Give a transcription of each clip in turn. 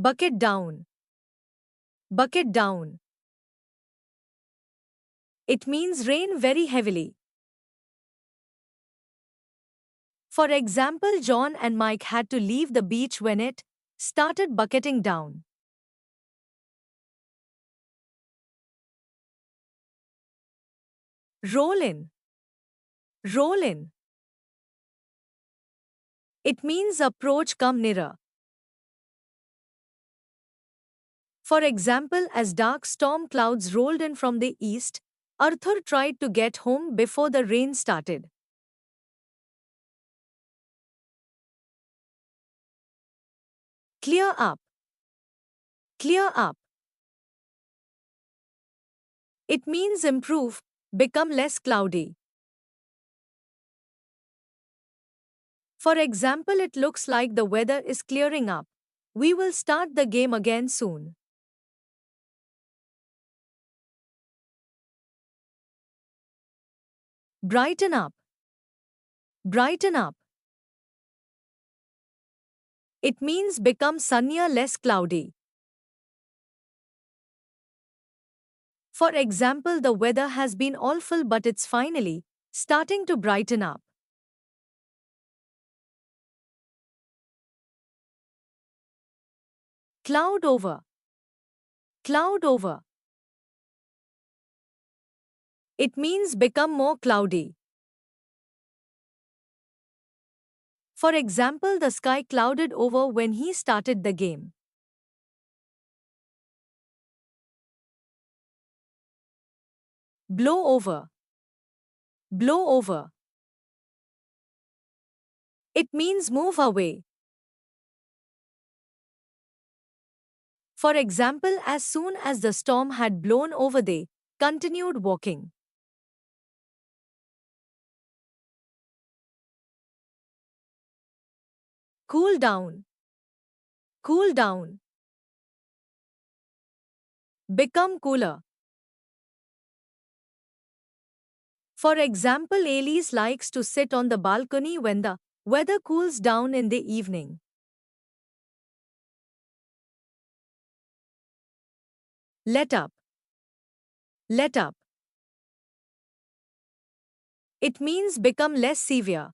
Bucket down. Bucket down. It means rain very heavily. For example, John and Mike had to leave the beach when it started bucketing down. Roll in. Roll in. It means approach, come nearer. For example, as dark storm clouds rolled in from the east, Arthur tried to get home before the rain started. Clear up. Clear up. It means improve, become less cloudy. For example, it looks like the weather is clearing up. We will start the game again soon. Brighten up. Brighten up. It means become sunnier, less cloudy. For example, the weather has been awful but it's finally starting to brighten up. Cloud over. Cloud over. It means become more cloudy. For example, the sky clouded over when he started the game. Blow over. Blow over. It means move away. For example, as soon as the storm had blown over, they continued walking. Cool down. Cool down. Become cooler. For example, Elise likes to sit on the balcony when the weather cools down in the evening. Let up. Let up. It means become less severe.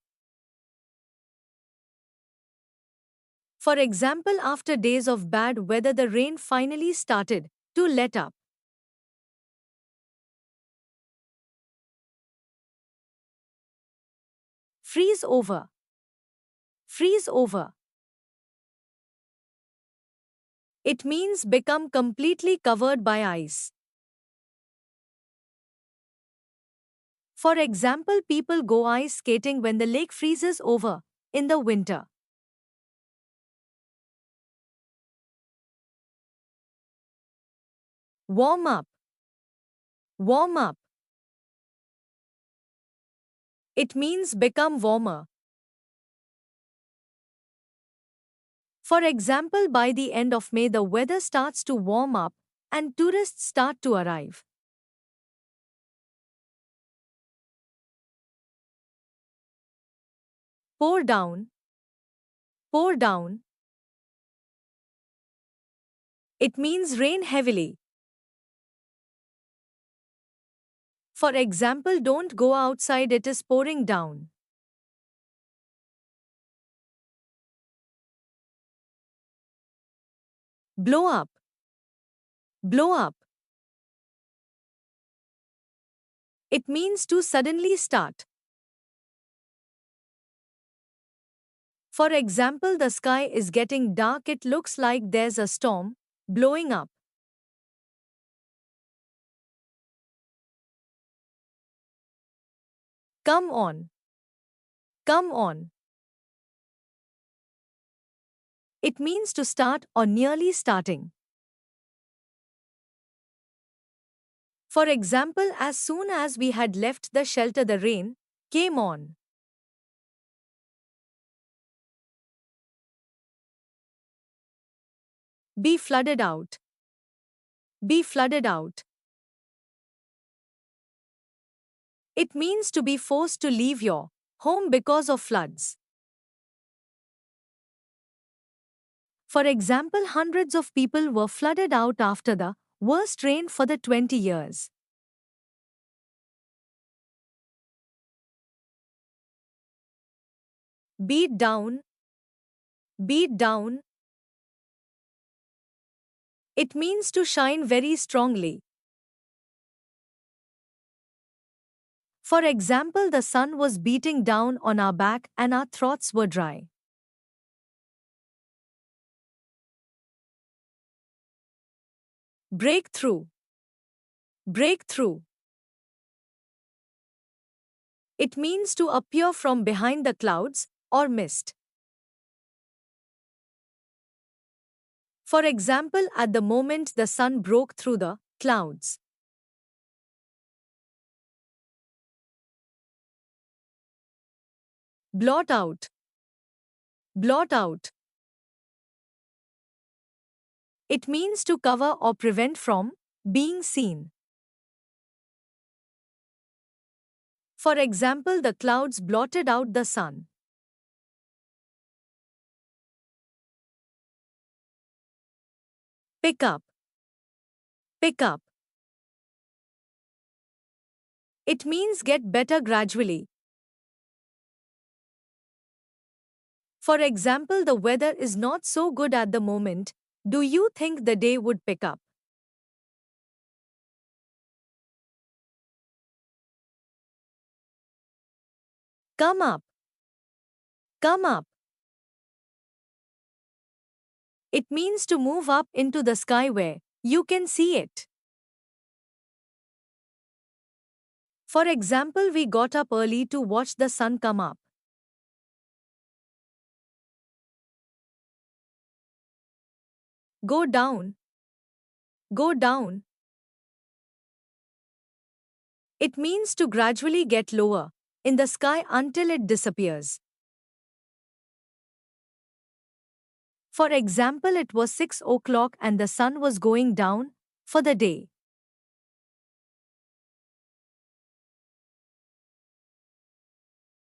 For example, after days of bad weather, the rain finally started to let up. Freeze over. Freeze over. It means become completely covered by ice. For example, people go ice skating when the lake freezes over in the winter. Warm up. Warm up. It means become warmer. For example, by the end of May, the weather starts to warm up and tourists start to arrive. Pour down. Pour down. It means rain heavily. For example, don't go outside, it is pouring down. Blow up. Blow up. It means to suddenly start. For example, the sky is getting dark, it looks like there's a storm blowing up. Come on. Come on. It means to start or nearly starting. For example, as soon as we had left the shelter, the rain came on. Be flooded out. Be flooded out. It means to be forced to leave your home because of floods. For example, hundreds of people were flooded out after the worst rain for the 20 years. Beat down, beat down. It means to shine very strongly. For example, the sun was beating down on our back and our throats were dry. Breakthrough, breakthrough. It means to appear from behind the clouds or mist. For example, at the moment the sun broke through the clouds. Blot out, blot out. It means to cover or prevent from being seen. For example, the clouds blotted out the sun. Pick up, pick up. It means get better gradually. For example, the weather is not so good at the moment. Do you think the day would pick up? Come up, come up. It means to move up into the sky where you can see it. For example, we got up early to watch the sun come up. Go down, go down. It means to gradually get lower in the sky until it disappears. For example, it was 6 o'clock and the sun was going down for the day.